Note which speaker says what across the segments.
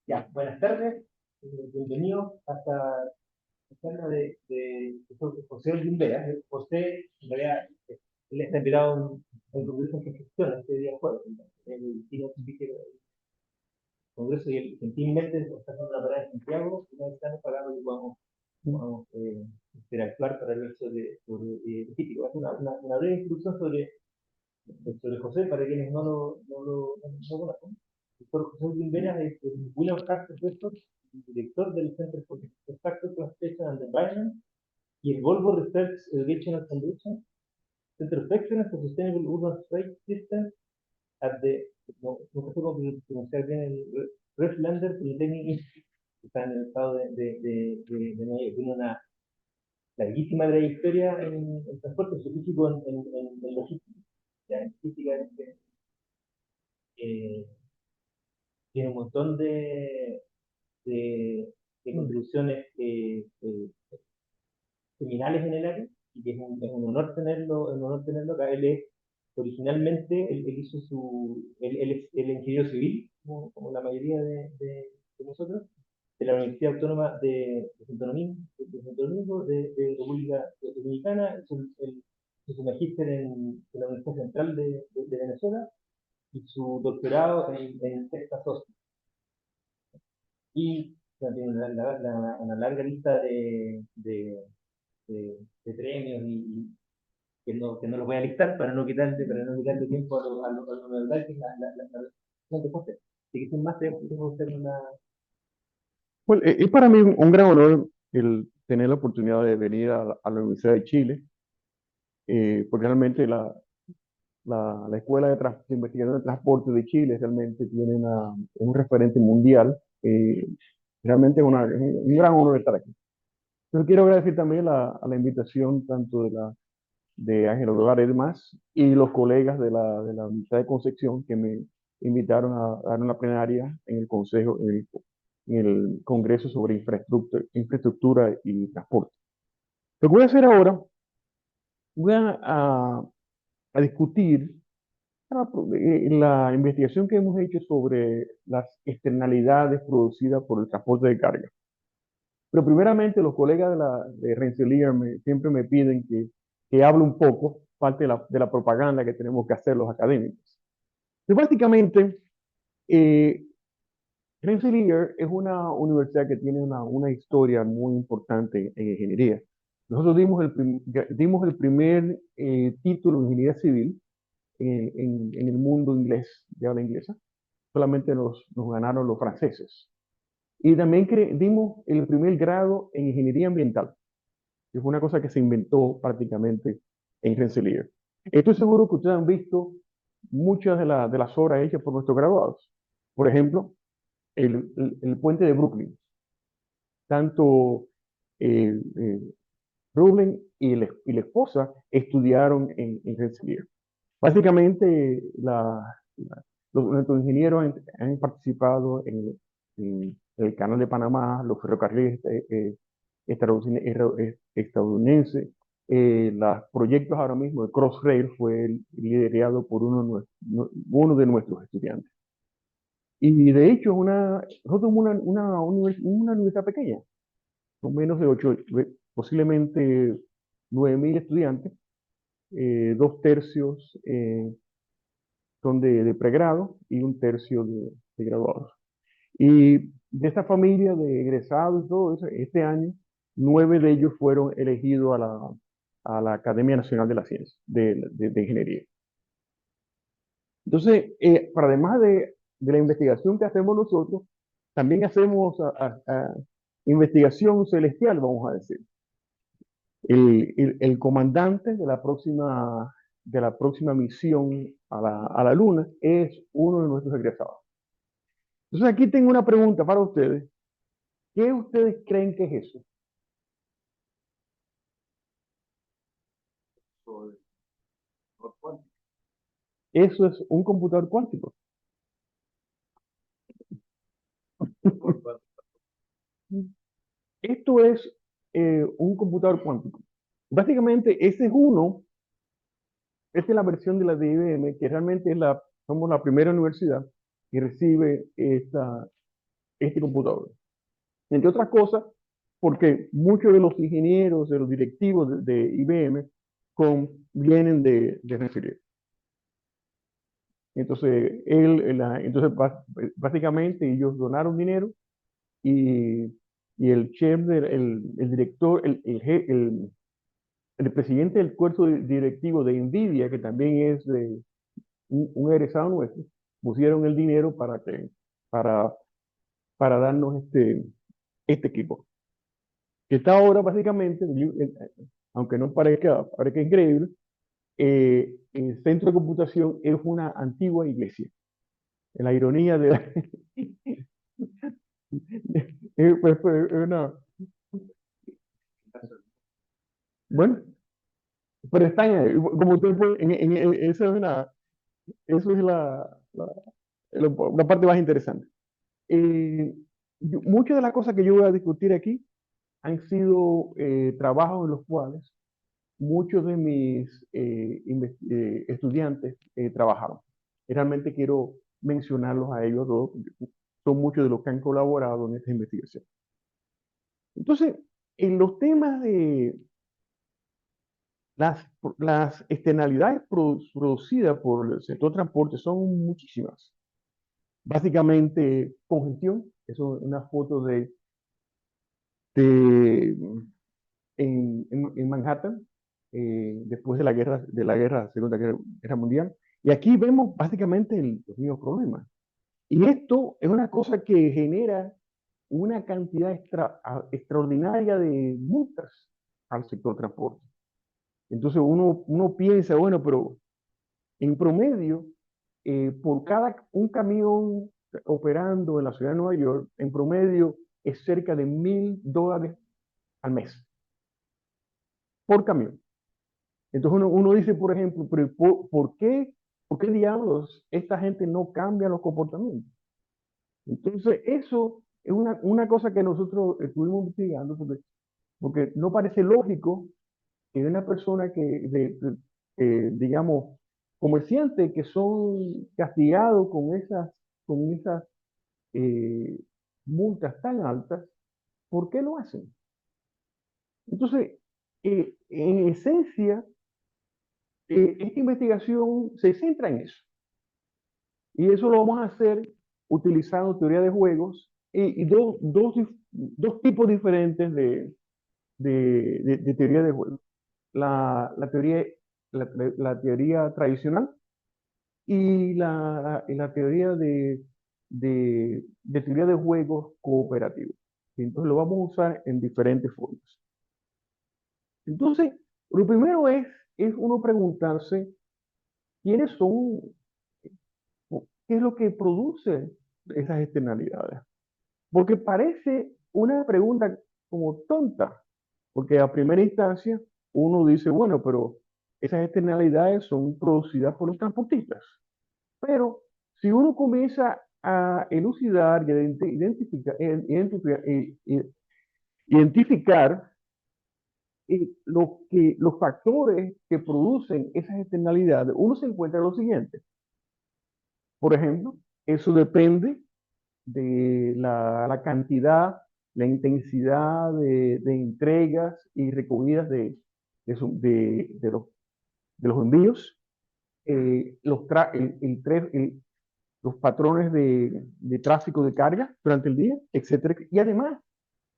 Speaker 1: Ya, buenas tardes, bienvenidos hasta la charla de José Olguín Vera. José, en realidad, él está invitado a un congreso de gestión este día jueves, en el Keynote Speaker del Congreso, y él gentilmente está haciendo una parada en Santiago, y nos están pagando que podamos interactuar para hablar sobre Típico. Es una breve introducción sobre José, para quienes no conocen. El doctor José Olguín es el William Hart Professor, director del Center for Factor Translation and Environment y el Volvo Research Educational Foundation, Center of Excellence for Sustainable Urban Space Systems at the, no sé cómo pronunciar bien el Reflander Polytechnic Institute, que está en el estado de Nueva York. Tiene una larguísima trayectoria en transporte específico en logística, ya en física, eh, tiene un montón de contribuciones seminales en el área, y que es un honor tenerlo acá. Él hizo él es el ingeniero civil, como la mayoría de nosotros, de la Universidad Autónoma Santo Domingo de República Dominicana. Hizo su magíster en la Universidad Central de Venezuela y su doctorado en Texas Austin. Y bueno, tiene una larga lista de premios que no los voy a listar para no quitarle tiempo a lo verdad, que es la de José. Así que sin más, tengo que hacer una.
Speaker 2: Bueno, es para mí un gran honor el tener la oportunidad de venir a la Universidad de Chile, porque realmente la Escuela de Investigación de Transporte de Chile realmente tiene es un referente mundial. Realmente es un gran honor estar aquí. Entonces quiero agradecer también a la invitación tanto de Ángel Hogar Edmas y los colegas de la Universidad de Concepción que me invitaron a dar una plenaria en el Consejo, en el Congreso sobre infraestructura y transporte. Lo que voy a hacer ahora, voy a discutir la investigación que hemos hecho sobre las externalidades producidas por el transporte de carga. Pero primeramente los colegas de Rensselaer siempre me piden que hable un poco, parte de la propaganda que tenemos que hacer los académicos. Entonces, básicamente, eh, Rensselaer es una universidad que tiene una historia muy importante en ingeniería. Nosotros dimos el primer título en ingeniería civil en el mundo inglés, de habla inglesa. Solamente nos ganaron los franceses. Y también dimos el primer grado en ingeniería ambiental, que fue una cosa que se inventó prácticamente en Rensselaer. Estoy seguro que ustedes han visto muchas de las obras hechas por nuestros graduados. Por ejemplo, el puente de Brooklyn. Tanto eh, Rubén y la esposa estudiaron en Rensselaer. Básicamente, nuestros ingenieros han participado en el Canal de Panamá, los ferrocarriles estadounidenses. Los proyectos ahora mismo de Crossrail fue liderado por uno de nuestros estudiantes. Y de hecho, nosotros somos una universidad pequeña, con menos de 8, posiblemente 9.000 estudiantes, 2 tercios son de pregrado y un tercio de graduados. Y de esta familia de egresados y todo eso, este año, 9 de ellos fueron elegidos a la Academia Nacional de la Ciencia, de Ingeniería. Entonces, para además de la investigación que hacemos nosotros, también hacemos investigación celestial, vamos a decir. El comandante de la próxima misión a la Luna es uno de nuestros egresados. Entonces, aquí tengo una pregunta para ustedes. ¿Qué ustedes creen que es eso? Eso es un computador cuántico. Esto es un computador cuántico. Básicamente, esa es la versión de la de IBM, que realmente somos la primera universidad que recibe este computador. Entre otras cosas, porque muchos de los ingenieros, de los directivos de IBM, vienen de Rensselaer. Entonces, básicamente ellos donaron dinero y, y el chef, el director, el presidente del cuerpo directivo de NVIDIA, que también es de un egresado nuestro, pusieron el dinero para, para darnos este equipo. Que está ahora básicamente, aunque no parezca increíble, el centro de computación es una antigua iglesia. La ironía de la, pues, bueno, pero están ahí, como usted puede, eso es la parte más interesante. Eh, muchas de las cosas que yo voy a discutir aquí han sido trabajos en los cuales muchos de mis estudiantes trabajaron. Y realmente quiero mencionarlos a ellos dos, porque son muchos de los que han colaborado en esta investigación. Entonces, en los temas de las externalidades producidas por el sector transporte son muchísimas. Básicamente, congestión, eso es una foto de en Manhattan, después de la Segunda Guerra Mundial. Y aquí vemos básicamente los mismos problemas. Y esto es una cosa que genera una cantidad extraordinaria de multas al sector transporte. Entonces uno piensa, bueno, pero en promedio, por un camión operando en la ciudad de Nueva York, en promedio es cerca de $1,000 al mes por camión. Entonces uno dice, por ejemplo, pero por qué diablos esta gente no cambia los comportamientos? Entonces eso es una cosa que nosotros estuvimos investigando porque no parece lógico que una persona digamos, comerciantes que son castigados con esas eh, multas tan altas, ¿por qué lo hacen? Entonces, en esencia, esta investigación se centra en eso. Y eso lo vamos a hacer utilizando teoría de juegos y dos tipos diferentes de teoría de juegos. La teoría, la teoría tradicional y la teoría de teoría de juegos cooperativos. Entonces lo vamos a usar en diferentes formas. Entonces, lo primero es uno preguntarse quiénes son, qué es lo que produce esas externalidades. Porque parece una pregunta como tonta, porque a primera instancia uno dice, bueno, pero esas externalidades son producidas por los transportistas. Pero si uno comienza a elucidar y a identificar los factores que producen esas externalidades, uno se encuentra lo siguiente. Por ejemplo, eso depende de la cantidad, la intensidad de entregas y recogidas de los envíos, los patrones de tráfico de carga durante el día, etcétera. Y además,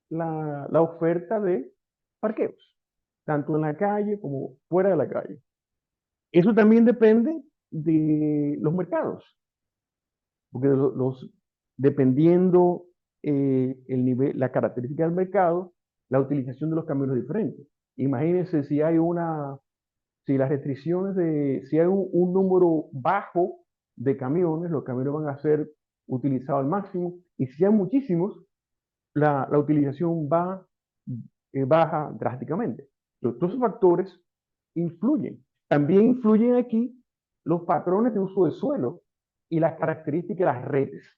Speaker 2: la oferta de parqueos, tanto en la calle como fuera de la calle. Eso también depende de los mercados, porque dependiendo el nivel, la característica del mercado, la utilización de los camiones es diferente. Imagínense si las restricciones si hay un número bajo de camiones, los camiones van a ser utilizados al máximo, y si hay muchísimos, la utilización baja drásticamente. Entonces, todos esos factores influyen. También influyen aquí los patrones de uso de suelo y las características de las redes.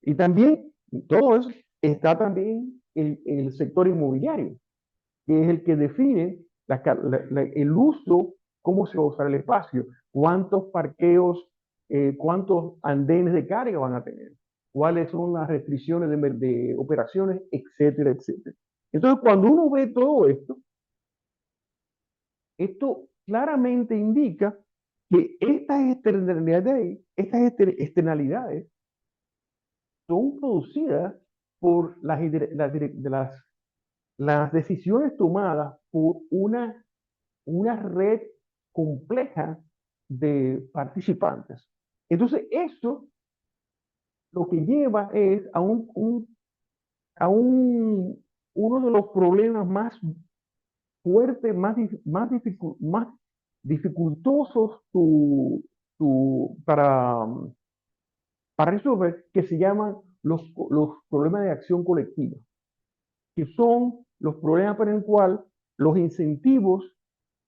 Speaker 2: Y también, todo eso, está también el sector inmobiliario, que es el que define el uso, cómo se va a usar el espacio, cuántos parqueos, cuántos andenes de carga van a tener. cuáles son las restricciones de operaciones, etcétera, etcétera. Entonces, cuando uno ve todo esto, esto claramente indica que estas externalidades son producidas por las decisiones tomadas por una red compleja de participantes. Entonces, eso lo que lleva es a uno de los problemas más fuertes, más dificultosos para resolver, que se llaman los problemas de acción colectiva, que son los problemas para el cual los incentivos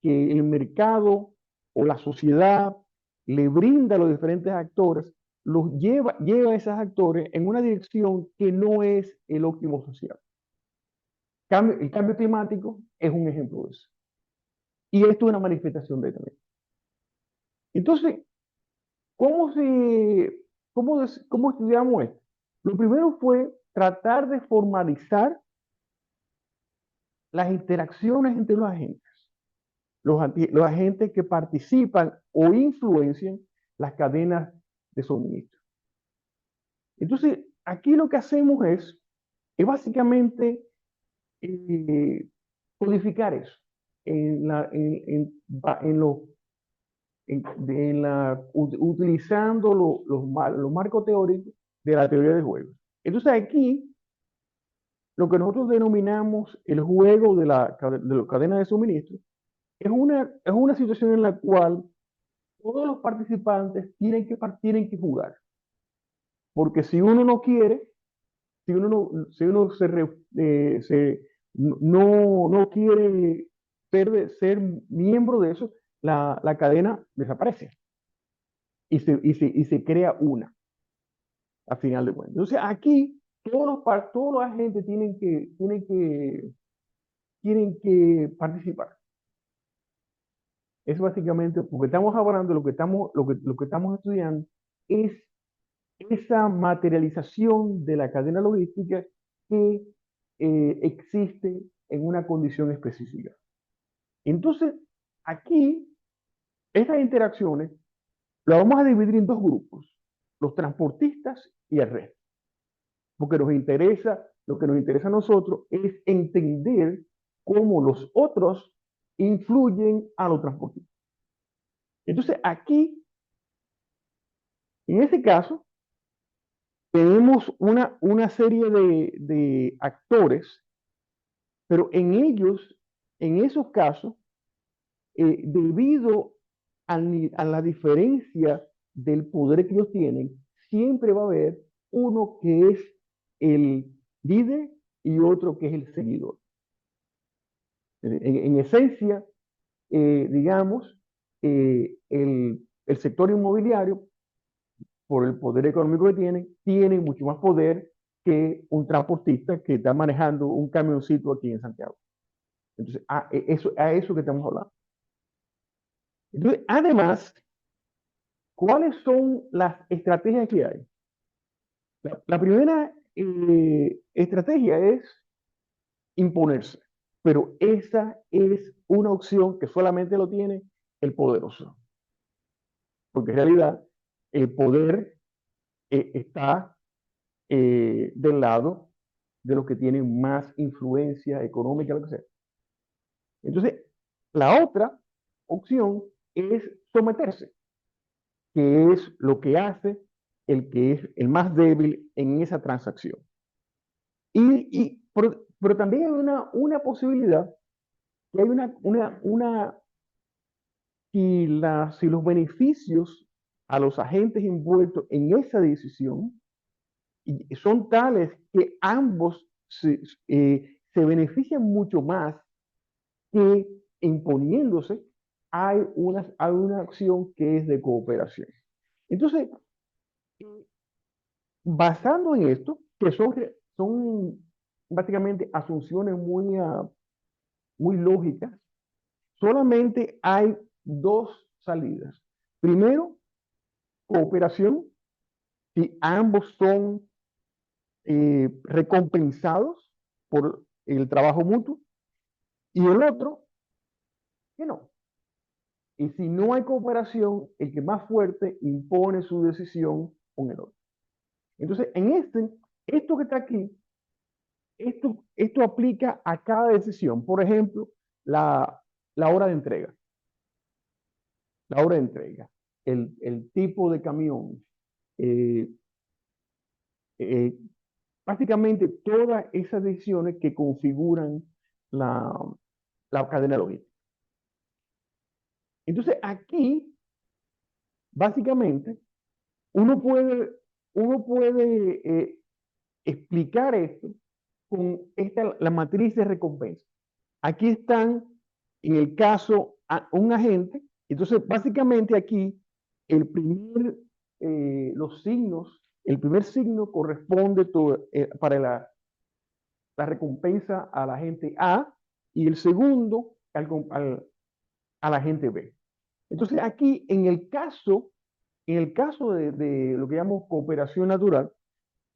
Speaker 2: que el mercado o la sociedad le brinda a los diferentes actores, lleva a esos actores en una dirección que no es el óptimo social. El cambio climático es un ejemplo de eso. Y esto es una manifestación de también. Entonces, ¿cómo, se, cómo estudiamos esto? Lo primero fue tratar de formalizar las interacciones entre los agentes. Los agentes que participan o influencian las cadenas de suministro. Entonces, aquí lo que hacemos es básicamente codificar eso utilizando los marcos teóricos de la teoría de juegos. Entonces, aquí lo que nosotros denominamos el juego de la cadena de suministro es una situación en la cual todos los participantes tienen que jugar. Porque si uno no quiere, si uno no quiere ser miembro de eso, la cadena desaparece y se crea una, al final de cuentas. Entonces, aquí todos los agentes tienen que participar. Es básicamente porque estamos hablando, lo que estamos estudiando es esa materialización de la cadena logística que existe en una condición específica. Entonces, aquí, estas interacciones las vamos a dividir en dos grupos, los transportistas y el resto. Porque lo que nos interesa a nosotros es entender cómo los otros influyen a los transportistas. Entonces, aquí, en ese caso, tenemos una serie de actores, pero en esos casos, debido a la diferencia del poder que ellos tienen, siempre va a haber uno que es el líder y otro que es el seguidor. En esencia, digamos, el sector inmobiliario, por el poder económico que tiene mucho más poder que un transportista que está manejando un camioncito aquí en Santiago. Entonces, a eso que estamos hablando. Entonces, además, ¿cuáles son las estrategias que hay? La primera estrategia es imponerse, pero esa es una opción que solamente lo tiene el poderoso, porque en realidad el poder está del lado de los que tienen más influencia económica, lo que sea. Entonces, la otra opción es someterse, que es lo que hace el que es el más débil en esa transacción. Pero también hay una posibilidad, que hay si los beneficios a los agentes envueltos en esa decisión son tales que ambos se benefician mucho más que imponiéndose, hay una acción que es de cooperación. Entonces, basando en esto, que son básicamente asunciones muy lógicas, solamente hay dos salidas. Primero, cooperación, si ambos son recompensados por el trabajo mutuo, y el otro que no. Y si no hay cooperación, el que más fuerte impone su decisión con el otro. Entonces, esto que está aquí, esto aplica a cada decisión. Por ejemplo, la hora de entrega. La hora de entrega. El tipo de camión. eh, eh, Básicamente todas esas decisiones que configuran la, la cadena logística. Entonces, aquí, básicamente, uno puede, uno puede explicar esto con la matriz de recompensa. Aquí están, en el caso, un agente. Entonces, básicamente aquí, los signos, el primer signo corresponde para la recompensa al agente A y el segundo al agente B. Entonces, aquí, en el caso de lo que llamamos cooperación natural,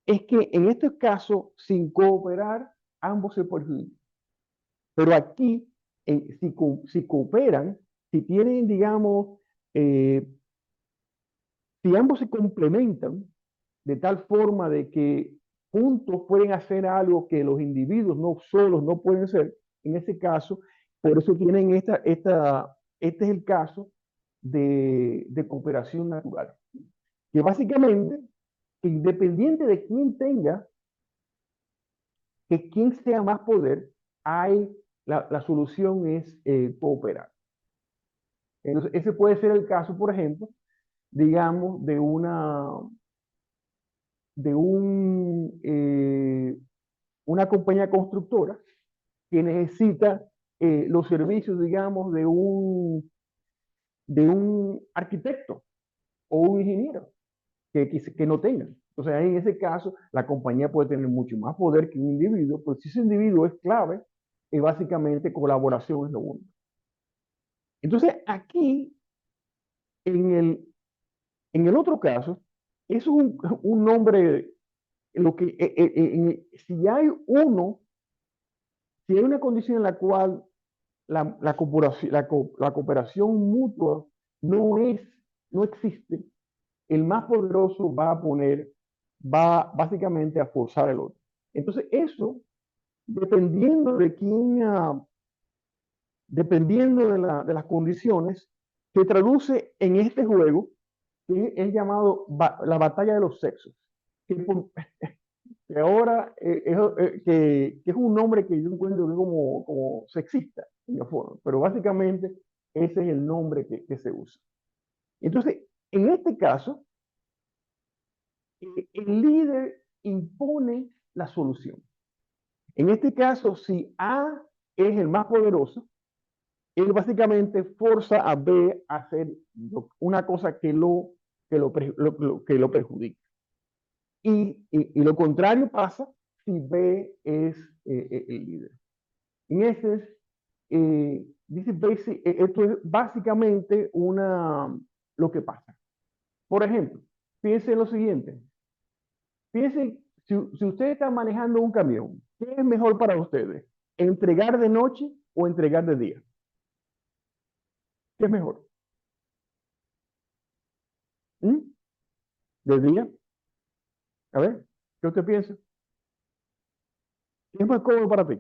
Speaker 2: es que en este caso, sin cooperar, ambos se perjudican. Pero aquí, si cooperan, si tienen, digamos, eh, si ambos se complementan de tal forma de que juntos pueden hacer algo que los individuos no solos no pueden hacer, en ese caso, por eso tienen este es el caso de cooperación natural, que básicamente, independiente de quién tenga, que quién sea más poder, la solución es cooperar. Entonces, ese puede ser el caso, por ejemplo, digamos, de una compañía constructora que necesita los servicios, digamos, de un arquitecto o un ingeniero que no tengan. Entonces, ahí en ese caso, la compañía puede tener mucho más poder que un individuo, pero si ese individuo es clave, básicamente colaboración es lo único. Entonces, aquí, en el otro caso, eso es un nombre, si hay una condición en la cual la cooperación mutua no existe, el más poderoso va básicamente a forzar al otro. Entonces, eso, dependiendo de quién, dependiendo de las condiciones, se traduce en este juego que es llamado la batalla de los sexos, que, que ahora que es un nombre que yo encuentro como sexista, en la forma, pero básicamente ese es el nombre que se usa. Entonces, en este caso, el líder impone la solución. En este caso, si A es el más poderoso, él básicamente forza a B a hacer una cosa que lo perjudica. Y lo contrario pasa si B es el líder. En ese dice esto es básicamente lo que pasa. Por ejemplo, piensen en lo siguiente. Piensen, si ustedes están manejando un camión, ¿qué es mejor para ustedes? ¿Entregar de noche o entregar de día? ¿Qué es mejor? ¿Mm? ¿De día? A ver, ¿qué usted piensa? ¿Qué es más cómodo para ti?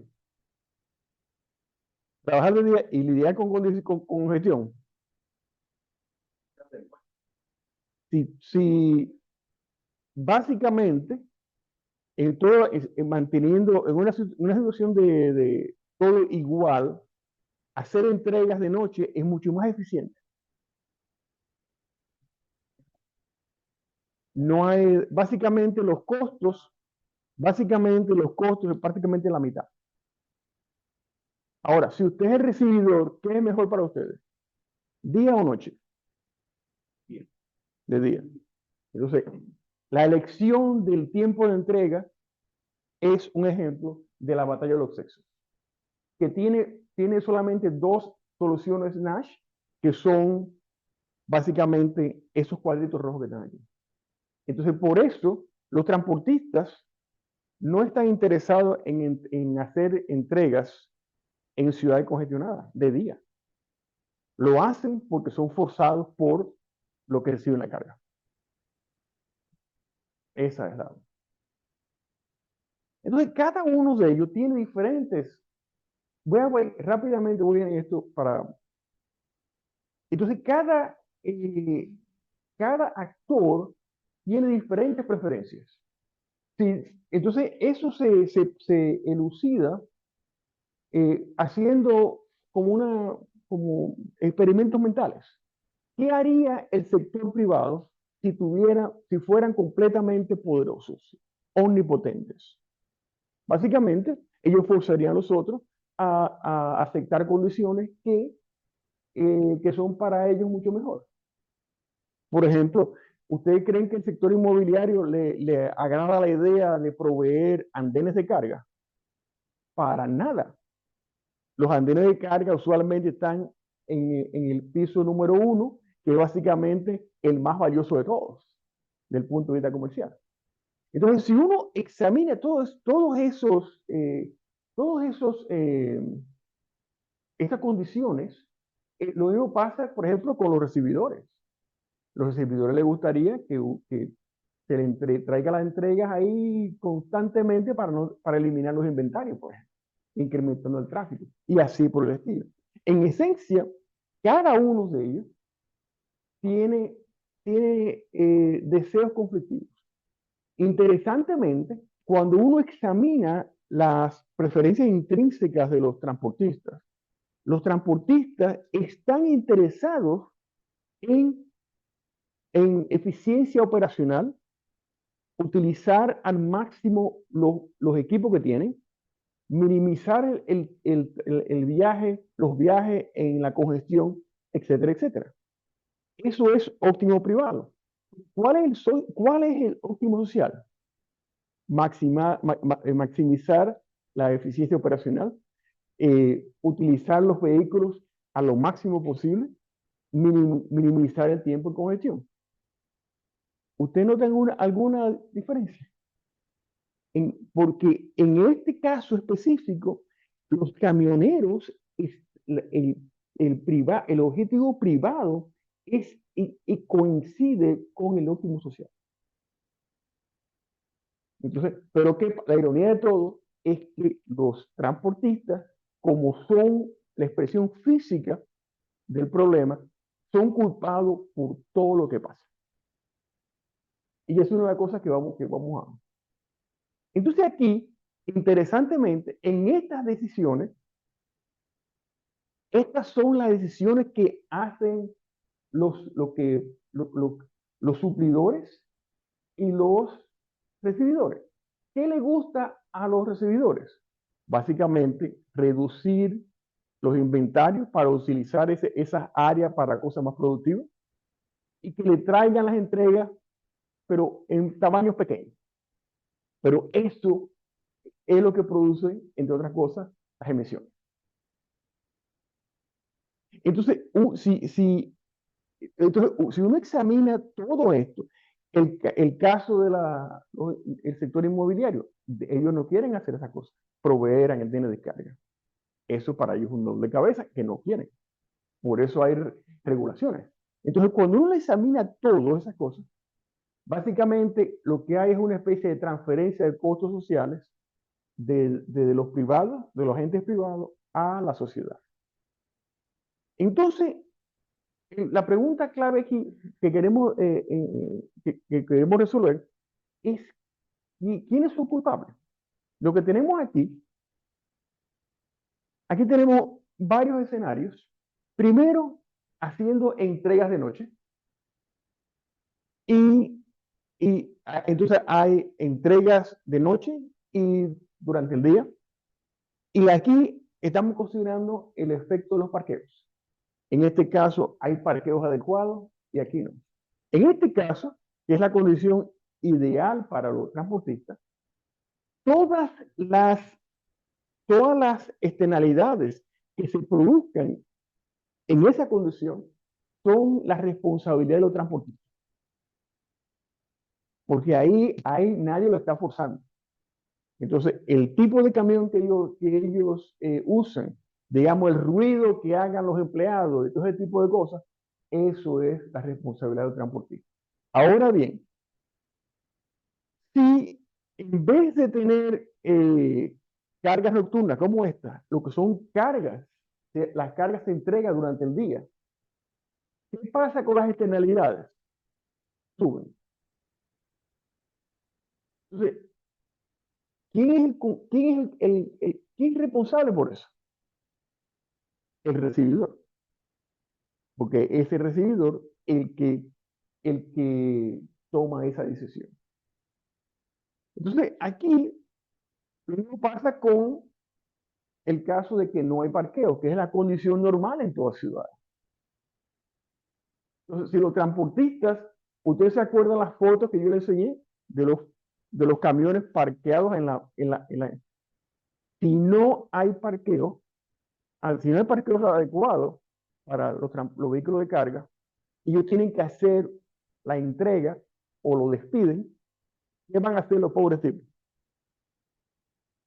Speaker 2: Trabajar de día y lidiar con congestión. Si básicamente, manteniendo en una situación de todo igual, hacer entregas de noche es mucho más eficiente. No hay, básicamente los costos es prácticamente la mitad. Ahora, si usted es el recibidor, ¿qué es mejor para ustedes? ¿Día o noche? De día. Entonces, la elección del tiempo de entrega es un ejemplo de la batalla de los sexos, que tiene solamente dos soluciones Nash, que son básicamente esos cuadritos rojos que están aquí. Entonces, por eso, los transportistas no están interesados en hacer entregas en ciudades congestionadas de día. Lo hacen porque son forzados por lo que reciben la carga. Esa es la. Entonces, cada uno de ellos tiene diferentes. Voy a ver rápidamente, voy en esto para. Entonces, cada actor tiene diferentes preferencias. Sí, entonces, eso se elucida haciendo como experimentos mentales. ¿Qué haría el sector privado si fueran completamente poderosos, omnipotentes? Básicamente, ellos forzarían a los otros a aceptar condiciones que son para ellos mucho mejor. Por ejemplo, ¿ustedes creen que el sector inmobiliario le agrada la idea de proveer andenes de carga? Para nada. Los andenes de carga usualmente están en el piso número 1, que es básicamente el más valioso de todos, del punto de vista comercial. Entonces, si uno examina estas condiciones, lo mismo pasa, por ejemplo, con los recibidores. Los recibidores les gustaría que se le traiga las entregas ahí constantemente para eliminar los inventarios, por ejemplo, incrementando el tráfico, y así por el estilo. En esencia, cada uno de ellos tiene, tiene deseos conflictivos. Interesantemente, cuando uno examina las preferencias intrínsecas de los transportistas están interesados en eficiencia operacional, utilizar al máximo los equipos que tienen, minimizar el viaje, los viajes en la congestión, etcétera, etcétera. Eso es óptimo privado. ¿Cuál es el óptimo social? Maximizar la eficiencia operacional, utilizar los vehículos a lo máximo posible, minimizar el tiempo de congestión. ¿Usted nota alguna diferencia? Porque en este caso específico, los camioneros, el objetivo privado y coincide con el óptimo social. Entonces, pero la ironía de todo es que los transportistas, como son la expresión física del problema, son culpados por todo lo que pasa. Y eso es una de las cosas que vamos a. Entonces aquí, interesantemente, en estas decisiones, estas son las decisiones que hacen los suplidores y los recibidores. ¿Qué le gusta a los recibidores? Básicamente, reducir los inventarios para utilizar esas áreas para cosas más productivas y que le traigan las entregas, pero en tamaños pequeños. Pero eso es lo que produce, entre otras cosas, las emisiones. Entonces, si uno examina todo esto, el caso del sector inmobiliario, ellos no quieren hacer esa cosa, proveer andenes de carga. Eso para ellos es un dolor de cabeza que no quieren. Por eso hay regulaciones. Entonces, cuando uno examina todas esas cosas, básicamente lo que hay es una especie de transferencia de costos sociales de los privados, de los agentes privados, a la sociedad. Entonces, la pregunta clave aquí que queremos resolver es ¿quiénes son culpables? Lo que tenemos aquí tenemos varios escenarios. Primero, haciendo entregas de noche. Entonces hay entregas de noche y durante el día. Y aquí estamos considerando el efecto de los parqueos. En este caso hay parqueos adecuados y aquí no. En este caso, que es la condición ideal para los transportistas, todas las, todas las externalidades que se produzcan en esa condición son la responsabilidad de los transportistas. Porque ahí nadie lo está forzando. Entonces, el tipo de camión que ellos usan, digamos, el ruido que hagan los empleados y todo ese tipo de cosas, eso es la responsabilidad del transportista. Ahora bien, si en vez de tener cargas nocturnas como esta, lo que son cargas, las cargas se entregan durante el día, ¿qué pasa con las externalidades? Suben. Entonces, ¿quién es responsable por eso? El recibidor, porque es el recibidor el que toma esa decisión. Entonces, aquí lo mismo pasa con el caso de que no hay parqueo, que es la condición normal en toda ciudad. Entonces, si los transportistas, ustedes se acuerdan las fotos que yo les enseñé de los camiones parqueados si no hay parqueo, si no hay parqueos adecuados para los vehículos de carga, ellos tienen que hacer la entrega o lo despiden. ¿Qué van a hacer los pobres tipos?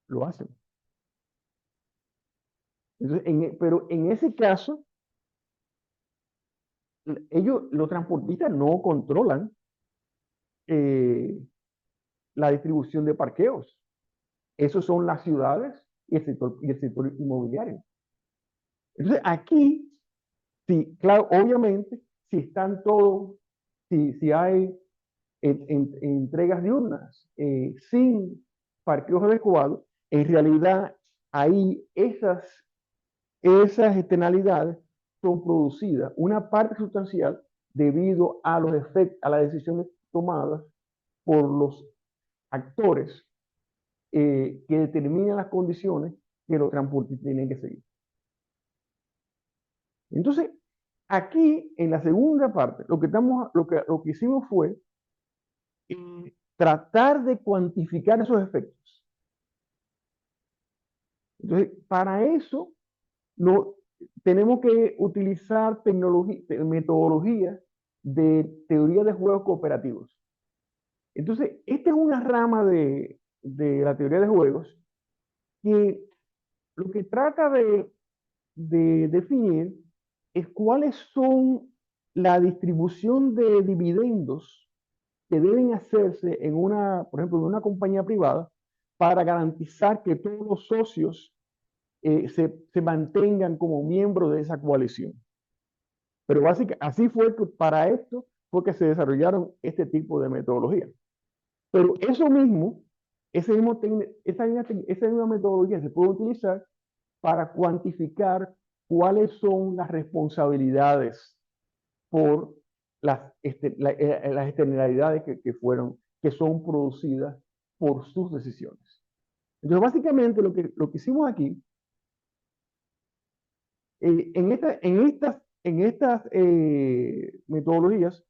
Speaker 2: Lo hacen. Entonces, pero en ese caso, los transportistas no controlan eh, la distribución de parqueos. Esos son las ciudades y el sector inmobiliario. Entonces, aquí, sí, claro, obviamente, si están todos, si hay entregas diurnas sin parqueos adecuados, en realidad ahí esas externalidades son producidas, una parte sustancial, debido a los efectos, a las decisiones tomadas por los actores que determinan las condiciones que los transportes tienen que seguir. Entonces, aquí en la segunda parte, lo que hicimos fue tratar de cuantificar esos efectos. Entonces, para eso no, tenemos que utilizar metodologías de teoría de juegos cooperativos. Entonces, esta es una rama de la teoría de juegos que lo que trata de definir es cuáles son la distribución de dividendos que deben hacerse por ejemplo, en una compañía privada para garantizar que todos los socios se mantengan como miembros de esa coalición. Pero básicamente, así fue que para esto fue que se desarrollaron este tipo de metodología. Pero eso mismo, esa misma metodología se puede utilizar para cuantificar cuáles son las responsabilidades por las externalidades que son producidas por sus decisiones. Entonces, básicamente lo que hicimos aquí, en estas metodologías,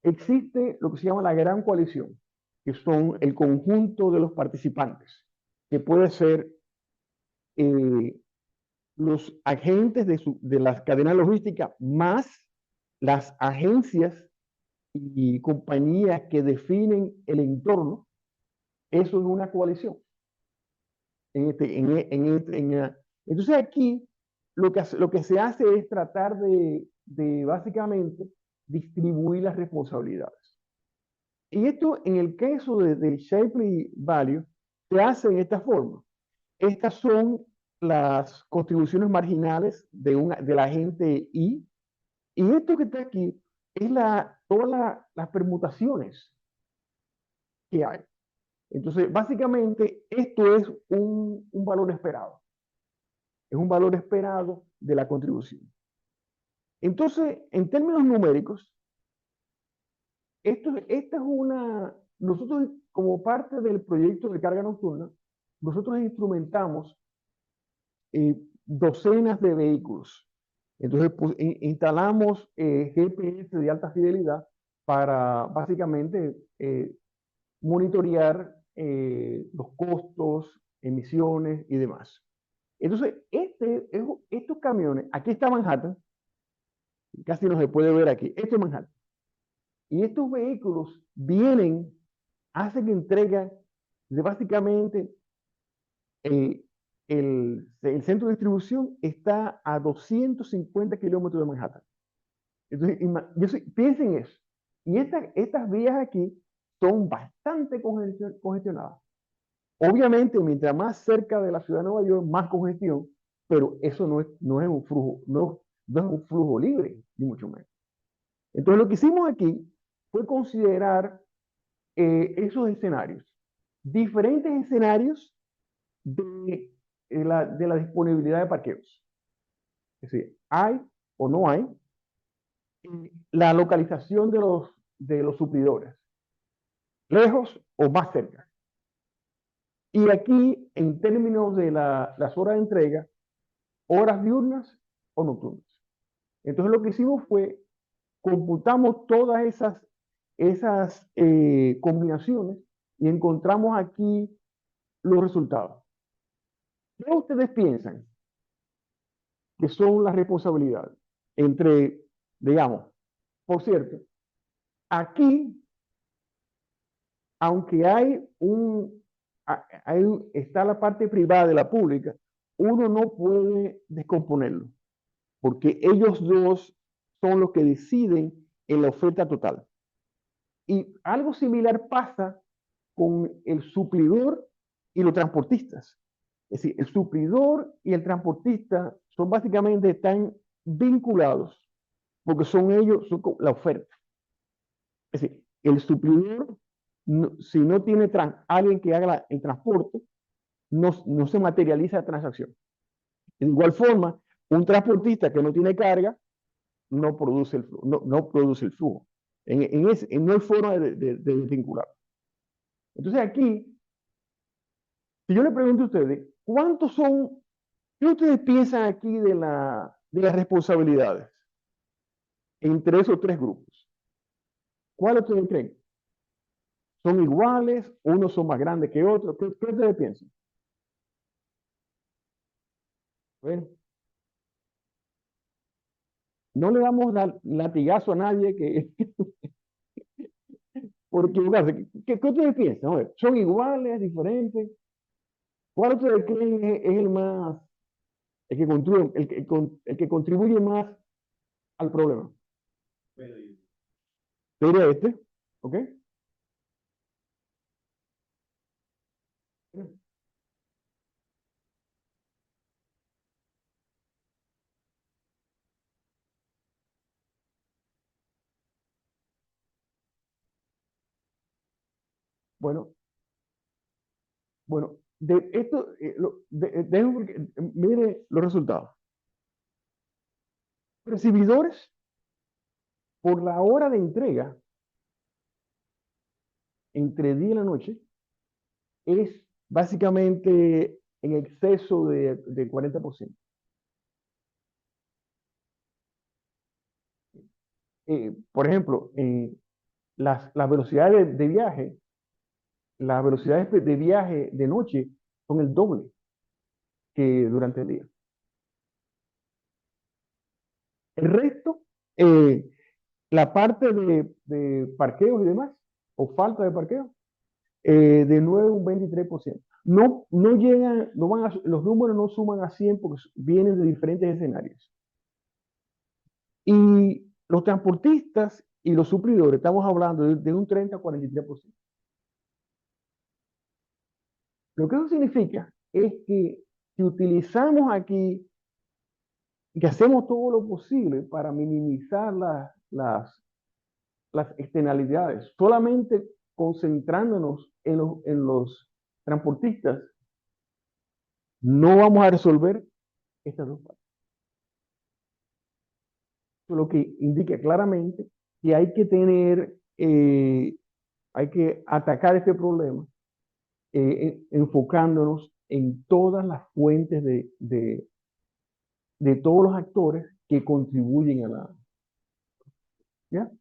Speaker 2: existe lo que se llama la gran coalición, que son el conjunto de los participantes, que puede ser eh, los agentes de las cadenas logísticas más las agencias y compañías que definen el entorno. Eso es una coalición. Entonces aquí lo que se hace es tratar de básicamente distribuir las responsabilidades. Y esto en el caso del Shapley Value se hace en esta forma. Estas son las contribuciones marginales del agente I. Y esto que está aquí es todas las permutaciones que hay. Entonces, básicamente, esto es un valor esperado. Es un valor esperado de la contribución. Entonces, en términos numéricos, nosotros como parte del proyecto de carga nocturna, nosotros instrumentamos docenas de vehículos. Entonces, pues, instalamos GPS de alta fidelidad para básicamente monitorear los costos, emisiones y demás. Entonces, estos camiones, aquí está Manhattan, casi no se puede ver aquí, esto es Manhattan. Y estos vehículos hacen entrega Entonces, básicamente, eh, el centro de distribución está a 250 kilómetros de Manhattan. Entonces, piensen eso. Y estas vías aquí son bastante congestionadas. Obviamente, mientras más cerca de la ciudad de Nueva York, más congestión, pero eso no es un flujo, no es un flujo libre, ni mucho menos. Entonces, lo que hicimos aquí fue considerar esos escenarios, diferentes escenarios de la disponibilidad de parqueos. Es decir, hay o no hay, la localización de los suplidores, lejos o más cerca. Y aquí, en términos de las horas de entrega, horas diurnas o nocturnas. Entonces, lo que hicimos fue computamos todas esas combinaciones y encontramos aquí los resultados. ¿Qué ustedes piensan que son las responsabilidades entre, digamos, por cierto, aquí, aunque está la parte privada de la pública, uno no puede descomponerlo, porque ellos dos son los que deciden en la oferta total. Y algo similar pasa con el suplidor y los transportistas. Es decir, el suplidor y el transportista son básicamente están vinculados porque son ellos, la oferta. Es decir, el suplidor, si no tiene alguien que haga el transporte, no se materializa la transacción. De igual forma, un transportista que no tiene carga no produce el flujo. No produce el flujo. No hay forma de vincular. Entonces aquí, si yo le pregunto a ustedes, ¿qué ustedes piensan aquí de las responsabilidades entre esos tres grupos? ¿Cuáles ustedes creen? ¿Son iguales? ¿Unos son más grandes que otros? ¿Qué ustedes piensan? Bueno, no le damos latigazo a nadie porque, ¿qué ustedes piensan? A ver, ¿son iguales, diferentes? ¿Cuál ustedes creen es el más, el que contribuye más al problema? Sería este, ¿ok? Bueno, bueno, de esto, mire los resultados. Recibidores por la hora de entrega entre día y la noche es básicamente en exceso de 40%. Por ejemplo, las velocidades de viaje, las velocidades de viaje de noche son el doble que durante el día. El resto, eh, la parte de parqueos y demás, o falta de parqueo, de nuevo un 23%. No llegan, los números no suman a 100 porque vienen de diferentes escenarios. Y los transportistas y los suplidores, estamos hablando de un 30 a 43%. Lo que eso significa es que si utilizamos aquí, que hacemos todo lo posible para minimizar las externalidades, solamente concentrándonos en los transportistas, no vamos a resolver estas dos partes. Lo que indica claramente que hay que hay que atacar este problema enfocándonos en todas las fuentes de todos los actores que contribuyen a la... ¿Ya?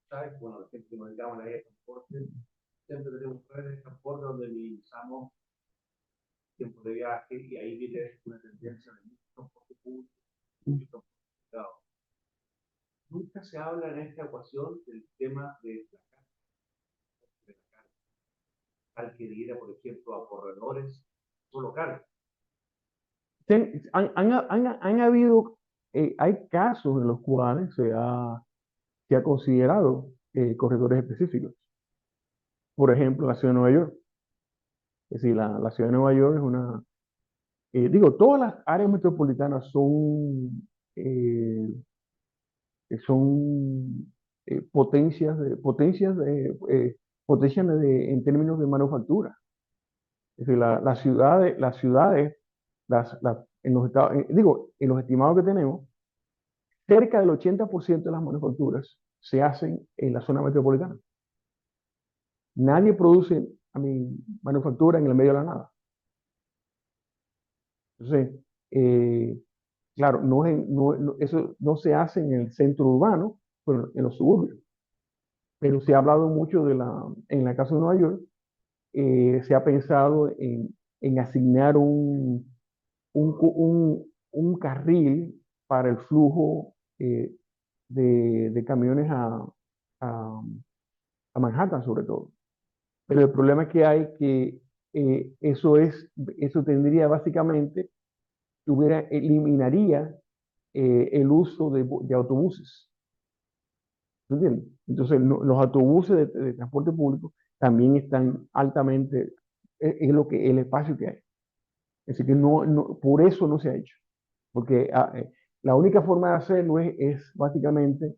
Speaker 1: ¿Sabes? Bueno, siempre nos dedicamos a la área de transporte, siempre tenemos redes de transporte donde minimizamos tiempo de viaje y ahí viene una tendencia de mucho transporte público, mucho transporte privado. Nunca se habla en esta ecuación del tema de la carga. al que diera, por ejemplo, a corredores locales.
Speaker 2: Han habido, hay casos en los cuales se ha considerado corredores específicos. Por ejemplo, la ciudad de Nueva York. Es decir, la ciudad de Nueva York es una, digo, todas las áreas metropolitanas eh, son potencias en términos de manufactura. Es decir, las ciudades, en los estados, digo, en los estimados que tenemos, cerca del 80% de las manufacturas se hacen en la zona metropolitana. Nadie produce, manufactura en el medio de la nada. Entonces, claro, eso no se hace en el centro urbano, pero en los suburbios. Pero se ha hablado mucho en la caso de Nueva York, se ha pensado en asignar un carril para el flujo de camiones a, a Manhattan sobre todo. Pero el problema que hay que eso tendría básicamente, eliminaría el uso de autobuses. ¿Me entiendes? Entonces, los autobuses de transporte público también están altamente, es lo que, el espacio que hay. Así que por eso no se ha hecho. Porque la única forma de hacerlo es básicamente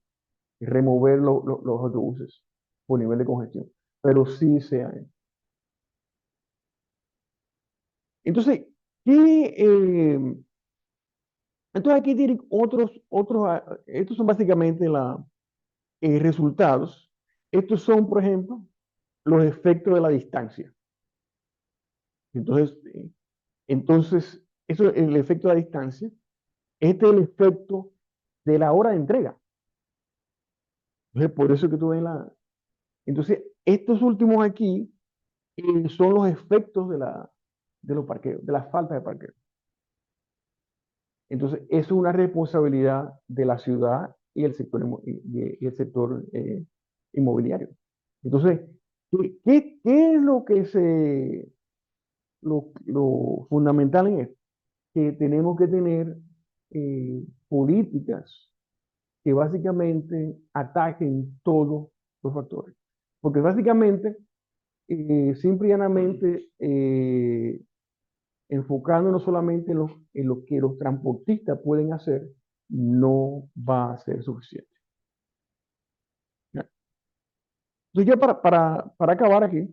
Speaker 2: remover los autobuses por nivel de congestión. Pero sí se ha hecho. Entonces, ¿qué, entonces aquí tienen estos son básicamente resultados. Estos son, por ejemplo, los efectos de la distancia. Entonces, eso, el efecto de la distancia, este es el efecto de la hora de entrega. Entonces, por eso que tú ves Entonces, estos últimos aquí son los efectos de los parqueos, de las faltas de parqueo. Entonces, eso es una responsabilidad de la ciudad y el sector, y el sector inmobiliario. Entonces, ¿qué es lo fundamental en esto? Que tenemos que tener políticas que básicamente ataquen todos los factores. Porque básicamente, simple y llanamente, enfocándonos solamente en lo que los transportistas pueden hacer, no va a ser suficiente. ¿Ya? Entonces, ya para acabar aquí,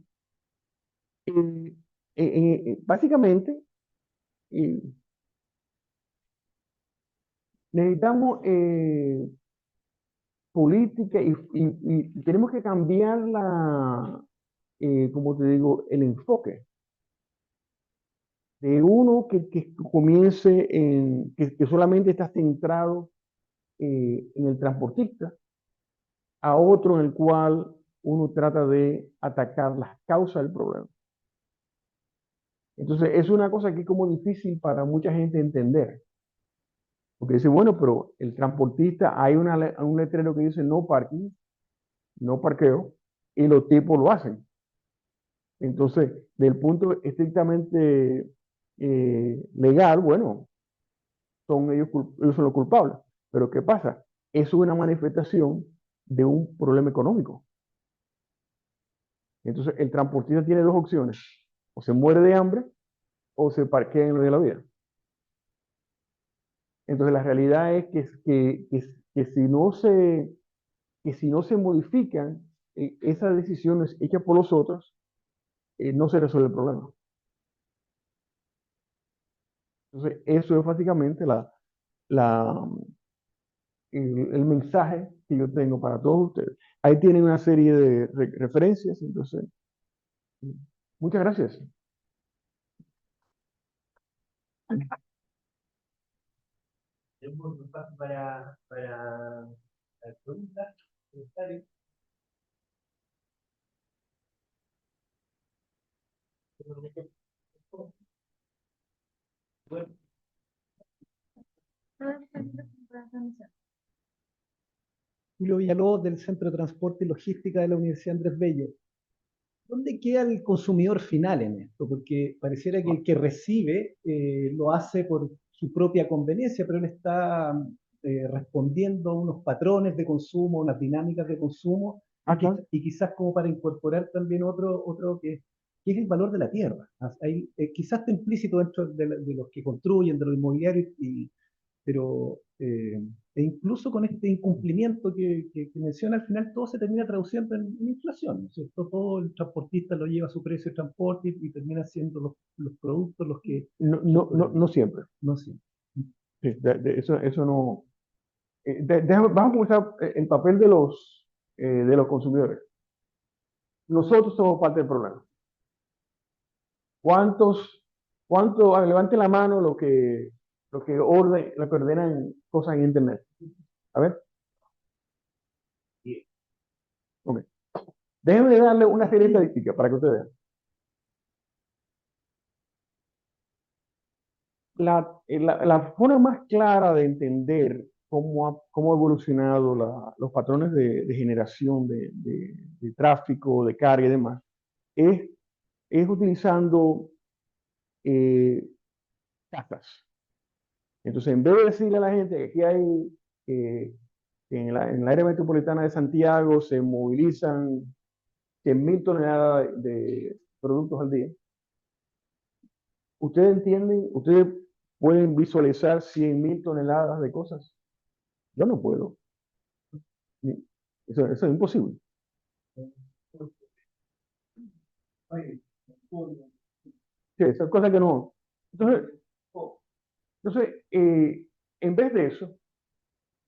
Speaker 2: básicamente, eh, necesitamos política y tenemos que cambiar como te digo, el enfoque de uno que comience que solamente está centrado en el transportista, a otro en el cual uno trata de atacar las causas del problema. Entonces, es una cosa que es como difícil para mucha gente entender. Porque dice, bueno, pero el transportista, hay un letrero que dice no parking, no parqueo, y los tipos lo hacen. Entonces, del punto estrictamente legal, bueno, ellos son los culpables. Pero ¿qué pasa? Eso es una manifestación de un problema económico. Entonces, el transportista tiene dos opciones. O se muere de hambre o se parquea en lo de la vida. Entonces, la realidad es que si no se modifican esas decisiones hechas por los otros, no se resuelve el problema. Entonces, eso es básicamente la, el mensaje que yo tengo para todos ustedes. Ahí tienen una serie de referencias, entonces, muchas gracias.
Speaker 1: Tenemos un espacio para preguntas, comentarios. Bueno,
Speaker 3: Julio Villalobos, del Centro de Transporte y Logística de la Universidad Andrés Bello. ¿Dónde queda el consumidor final en esto? Porque pareciera que el que recibe lo hace por su propia conveniencia, pero él está respondiendo a unos patrones de consumo, unas dinámicas de consumo,
Speaker 2: Acá,
Speaker 3: y quizás como para incorporar también otro que es el valor de la tierra. Hay, quizás está implícito dentro de los que construyen, de los inmobiliarios, pero e incluso con este incumplimiento que menciona al final, todo se termina traduciendo en inflación, ¿no es cierto? Todo el transportista lo lleva a su precio de transporte y termina siendo los productos los que...
Speaker 2: no siempre.
Speaker 3: No sé.
Speaker 2: Sí, eso no. Vamos a comenzar el papel de los consumidores. Nosotros somos parte del problema. ¿Cuántos, levanten la mano lo que ordenan cosas en Internet? A ver. Ok. Déjenme darle una serie de estadísticas para que ustedes vean. La forma más clara de entender cómo ha evolucionado los patrones de generación de tráfico, de carga y demás, es utilizando casas. Entonces, en vez de decirle a la gente que aquí hay, que en el área metropolitana de Santiago se movilizan 100.000 toneladas de productos al día, ¿ustedes entienden? ¿Ustedes pueden visualizar 100.000 toneladas de cosas? Yo no puedo. Eso es imposible. Sí, esas cosas que no. Entonces, en vez de eso,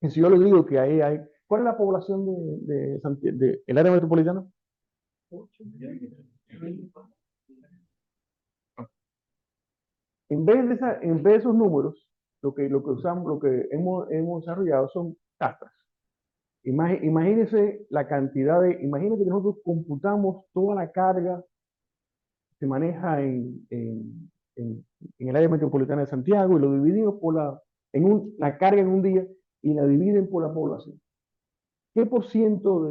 Speaker 2: si yo les digo que ahí hay, ¿cuál es la población el área metropolitana? En vez de esos números, lo que usamos, lo que hemos desarrollado son tasas. Imagínense la cantidad imagínense que nosotros computamos toda la carga que se maneja en el área metropolitana de Santiago y lo dividimos la carga en un día y la dividen por la población. ¿Qué por ciento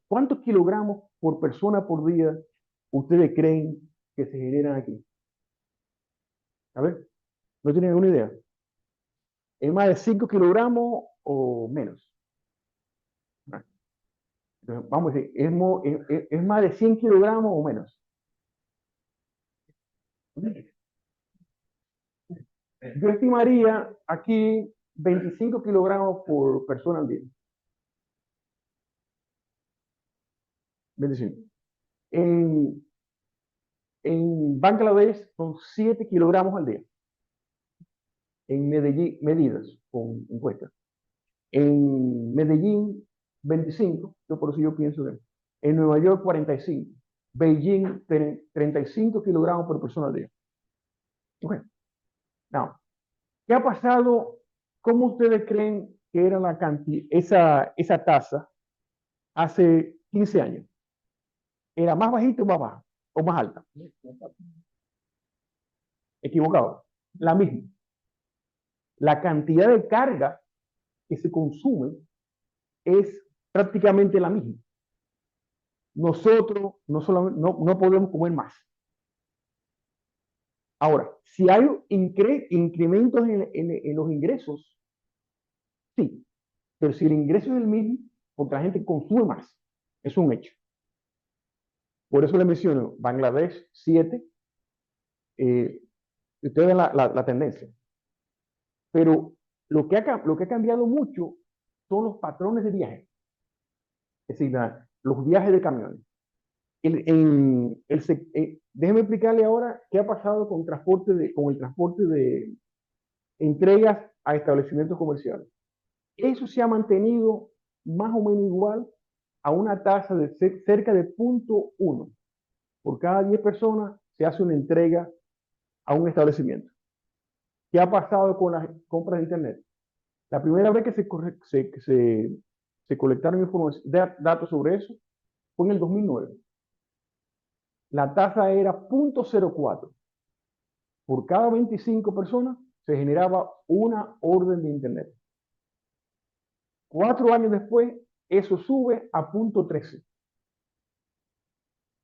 Speaker 2: cuántos kilogramos por persona por día ustedes creen que se generan aquí? A ver, ¿no tienen alguna idea? ¿Es más de 5 kilogramos o menos? Entonces, vamos a decir, ¿es más de 100 kilogramos o menos? Yo estimaría aquí 25 kilogramos por persona al día. 25. En, en Bangladesh son 7 kilogramos al día. En Medellín, medidas con encuestas. En Medellín, 25, por eso yo pienso que en Nueva York, 45. Beijing, 35 kilogramos por persona al día. Okay. Now, ¿qué ha pasado? ¿Cómo ustedes creen que era esa tasa hace 15 años? ¿Era más bajita o más baja? ¿O más alta? Equivocado. La misma. La cantidad de carga que se consume es prácticamente la misma. Nosotros no podemos comer más. Ahora, si hay incrementos en los ingresos, sí, pero si el ingreso es el mismo, porque la gente consume más, es un hecho. Por eso le menciono Bangladesh 7, ustedes ven la tendencia. Pero lo que ha cambiado mucho son los patrones de viaje, es decir, los viajes de camiones. Déjeme explicarle ahora qué ha pasado con el transporte de entregas a establecimientos comerciales. Eso se ha mantenido más o menos igual a una tasa de cerca de 0.1. Por cada 10 personas se hace una entrega a un establecimiento. ¿Qué ha pasado con las compras de Internet? La primera vez que se colectaron datos sobre eso fue en el 2009. La tasa era 0.04. Por cada 25 personas se generaba una orden de Internet. 4 años después, eso sube a 0.13.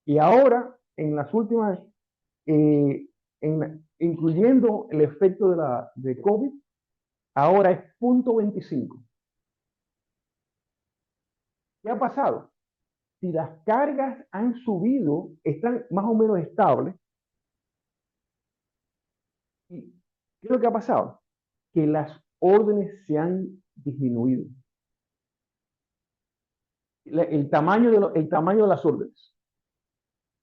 Speaker 2: Y ahora, en las últimas, incluyendo el efecto de COVID, ahora es 0,25. ¿Qué ha pasado? Si las cargas han subido, están más o menos estables. ¿Y qué es lo que ha pasado? Que las órdenes se han disminuido. El tamaño de las órdenes.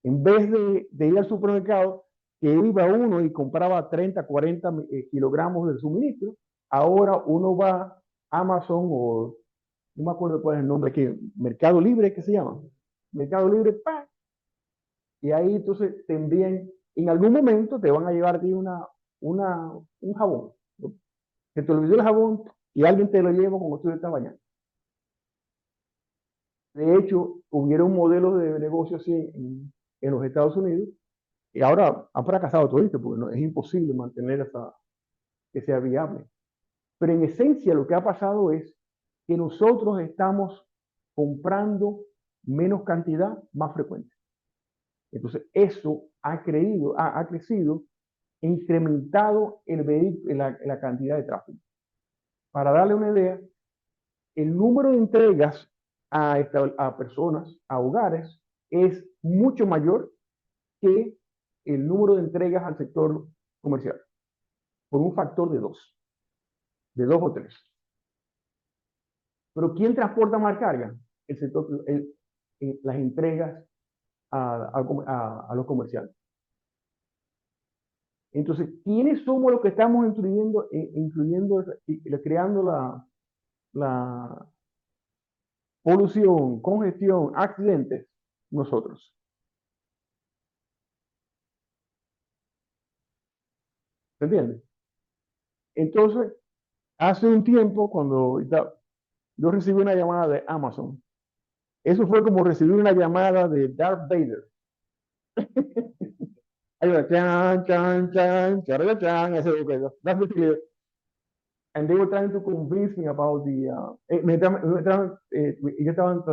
Speaker 2: En vez de ir al supermercado, que iba uno y compraba 30, 40 kilogramos de suministro, ahora uno va a Amazon o no me acuerdo cuál es el nombre, que Mercado Libre, ¿qué se llama? Mercado Libre, ¡pam! Y ahí entonces te envían, en algún momento te van a llevar a ti un jabón. Se te olvidó el jabón y alguien te lo lleva como tú te estás bañando. De hecho, hubieron modelos de negocio así en los Estados Unidos y ahora han fracasado todo esto porque no, es imposible mantener que sea viable. Pero en esencia lo que ha pasado es que nosotros estamos comprando menos cantidad más frecuente. Entonces, eso ha crecido, incrementado la cantidad de tráfico. Para darle una idea, el número de entregas a personas, a hogares, es mucho mayor que el número de entregas al sector comercial, por un factor de dos o tres. Pero ¿quién transporta más carga? El sector, las entregas a los comerciales. Entonces, ¿quiénes somos los que estamos creando la polución, congestión, accidentes? Nosotros. ¿Se entiende? Entonces, hace un tiempo, cuando yo recibí una llamada de Amazon, eso fue como recibir una llamada de Darth Vader. Ahí va, chan, chan, chan, chan, chan, ese that's the clear. And they were trying to convince me about ellos estaban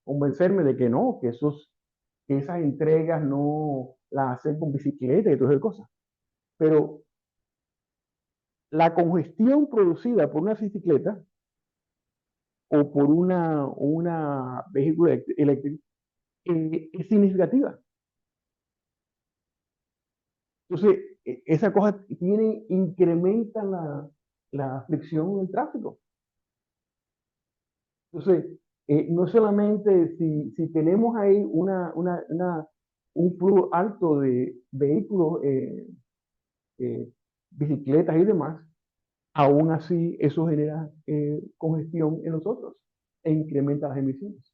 Speaker 2: convencerme de que no, que esas entregas no las hacen con bicicleta y todas esas cosas. Pero la congestión producida por una bicicleta o por una vehículo eléctrico es significativa. Entonces, esa cosa incrementa la fricción en el tráfico. Entonces, no solamente si tenemos ahí un flujo alto de vehículos, bicicletas y demás, aún así eso genera congestión en nosotros e incrementa las emisiones.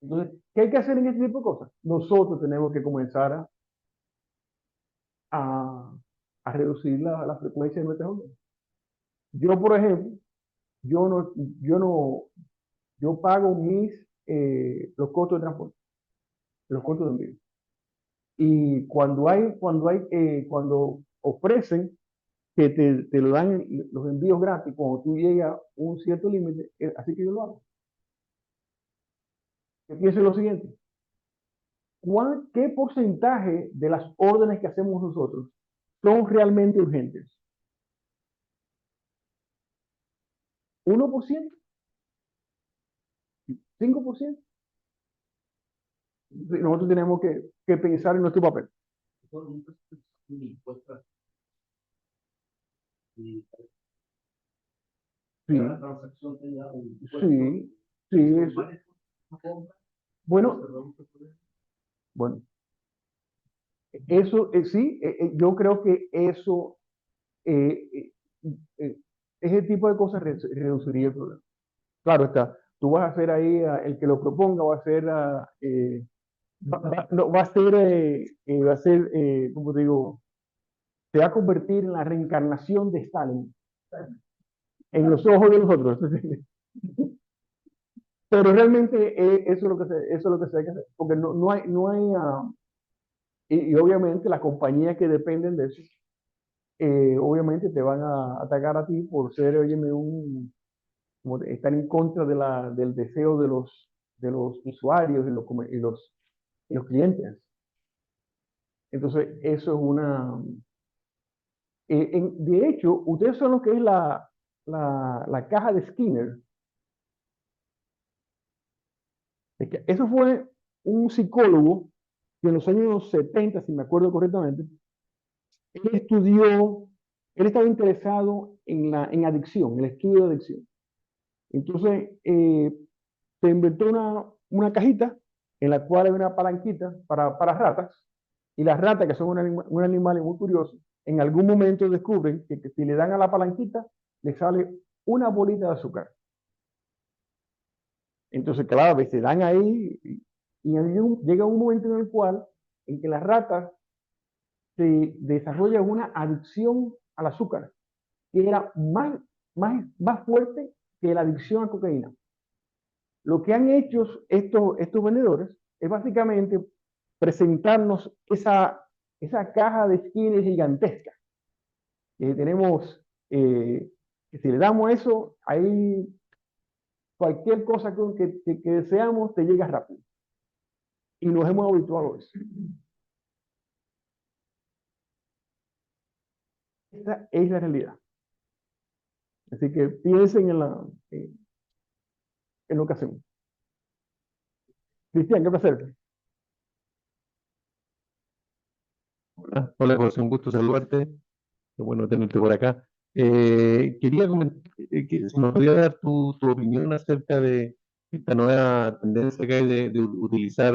Speaker 2: Entonces, ¿qué hay que hacer en este tipo de cosas? Nosotros tenemos que comenzar a, a reducir la frecuencia de nuestras ondas. Yo, por ejemplo, yo no, yo no, yo pago los costos de transporte, los costos de envío. Y cuando ofrecen que te lo dan los envíos gratis, cuando tú llegas a un cierto límite, así que yo lo hago. Que piensen lo siguiente, ¿qué porcentaje de las órdenes que hacemos nosotros son realmente urgentes? ¿1%? ¿5%? Nosotros tenemos que pensar en nuestro papel. Sí, sí, sí, bueno, bueno, eso sí, yo creo que eso, eh, eh, ese tipo de cosas reduciría el problema. Claro está, tú vas a hacer ahí, el que lo proponga va a ser, no, va a ser, como te digo, se va a convertir en la reencarnación de Stalin en los ojos de los otros. Pero realmente eso es lo que se hay que hacer, porque y obviamente las compañías que dependen de eso, obviamente te van a atacar a ti por ser, óyeme, como estar en contra del deseo de los usuarios y los clientes. Entonces, eso es una... de hecho, ustedes son lo que es la caja de Skinner. Es que eso fue un psicólogo que en los años 70, si me acuerdo correctamente, él estudió, él estaba interesado en adicción, en el estudio de adicción. Entonces, se inventó una cajita en la cual hay una palanquita para ratas, y las ratas, que son un animal muy curioso, en algún momento descubren que si le dan a la palanquita, le sale una bolita de azúcar. Entonces, claro, a veces dan ahí y llega un momento en el cual en que las ratas se desarrollan una adicción al azúcar, que era más fuerte que la adicción a cocaína. Lo que han hecho estos vendedores es básicamente presentarnos esa caja de skins gigantesca. Tenemos, que si le damos eso, ahí cualquier cosa que deseamos te llega rápido. Y nos hemos habituado a eso. Esa es la realidad. Así que piensen en lo que hacemos. Cristian, qué placer.
Speaker 4: Hola, José, un gusto saludarte. Qué bueno tenerte por acá. Quería comentar que si me podía dar tu opinión acerca de esta nueva tendencia que hay de utilizar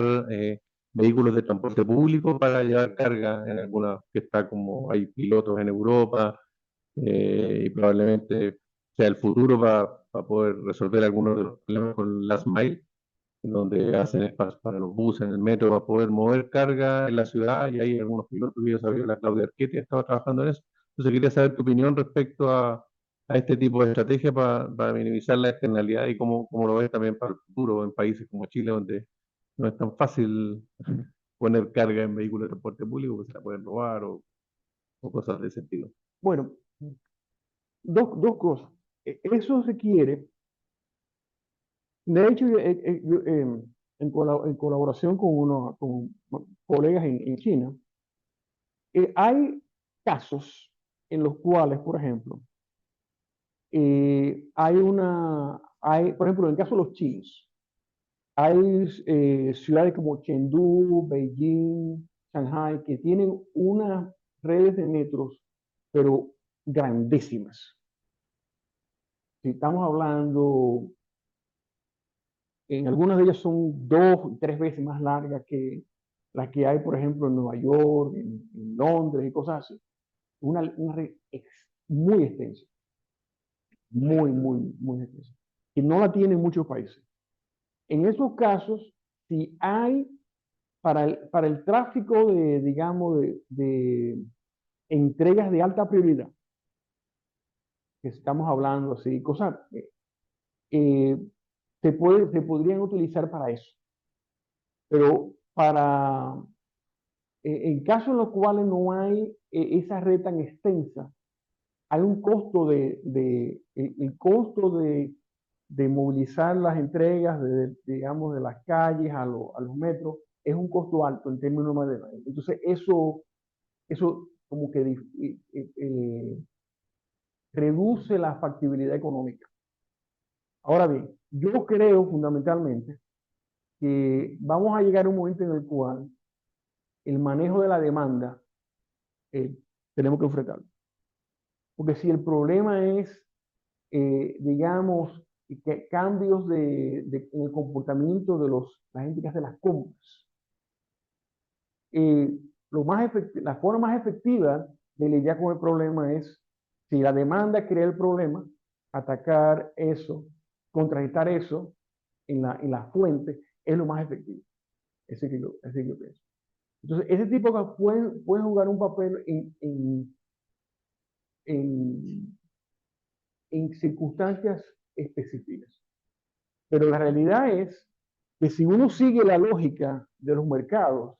Speaker 4: vehículos de transporte público para llevar carga en algunas que está como hay pilotos en Europa y probablemente sea el futuro para poder resolver algunos de los problemas con Last Mile, donde hacen espacios para los buses, en el metro, para poder mover carga en la ciudad, y hay algunos pilotos que yo sabía, la Claudia Arquetti estaba trabajando en eso. Entonces quería saber tu opinión respecto a este tipo de estrategia para minimizar la externalidad y cómo lo ves también para el futuro en países como Chile, donde no es tan fácil poner carga en vehículos de transporte público, porque se la pueden robar o cosas de ese estilo.
Speaker 2: Bueno, dos cosas. Eso requiere, de hecho, en colaboración con colegas en China, hay casos en los cuales, por ejemplo, por ejemplo, en el caso de los chinos, hay ciudades como Chengdu, Beijing, Shanghai, que tienen unas redes de metros, pero grandísimas. Si estamos hablando, en algunas de ellas son 2 o 3 veces más largas que las que hay, por ejemplo, en Nueva York, en Londres y cosas así. Una red muy extensa, muy extensa, que no la tienen muchos países. En esos casos, si hay para el tráfico digamos, de entregas de alta prioridad, que estamos hablando así, cosas eh, se podrían utilizar para eso. Pero en casos en los cuales no hay esa red tan extensa, hay un costo el costo de movilizar las entregas, digamos, de las calles a los metros, es un costo alto en términos de... Entonces, eso como que reduce la factibilidad económica. Ahora bien, yo creo fundamentalmente que vamos a llegar a un momento en el cual el manejo de la demanda tenemos que enfrentarlo. Porque si el problema es, digamos, que cambios en el comportamiento de la gente que hace las compras, la forma más efectiva de lidiar con el problema es, si la demanda crea el problema, atacar eso, contrarrestar eso en la fuente, es lo más efectivo. Ese que yo pienso. Entonces, ese tipo de cosas pueden jugar un papel en, en circunstancias específicas. Pero la realidad es que si uno sigue la lógica de los mercados,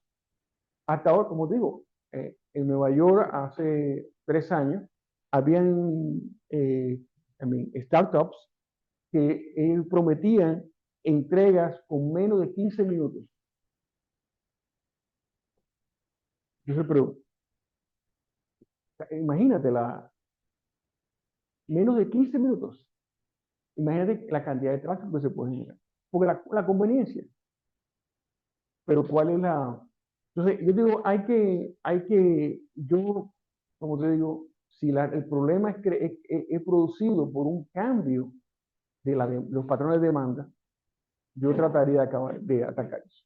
Speaker 2: hasta ahora, como digo, en Nueva York hace 3 años, habían startups que prometían entregas con menos de 15 minutos. Entonces, pero imagínate, menos de 15 minutos. Imagínate la cantidad de tráfico que se puede generar. Porque la conveniencia. Pero ¿cuál es la...? Entonces, yo digo, yo, como te digo, si el problema es producido por un cambio de los patrones de demanda, yo trataría de atacar eso.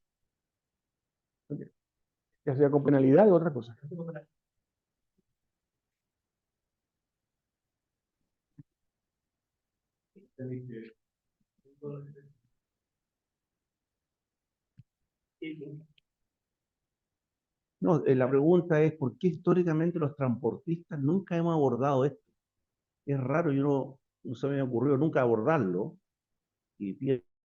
Speaker 2: ¿Okay? Ya sea con penalidad o otra cosa.
Speaker 3: No, la pregunta es, ¿por qué históricamente los transportistas nunca hemos abordado esto? Es raro, no se me ha ocurrido nunca abordarlo, y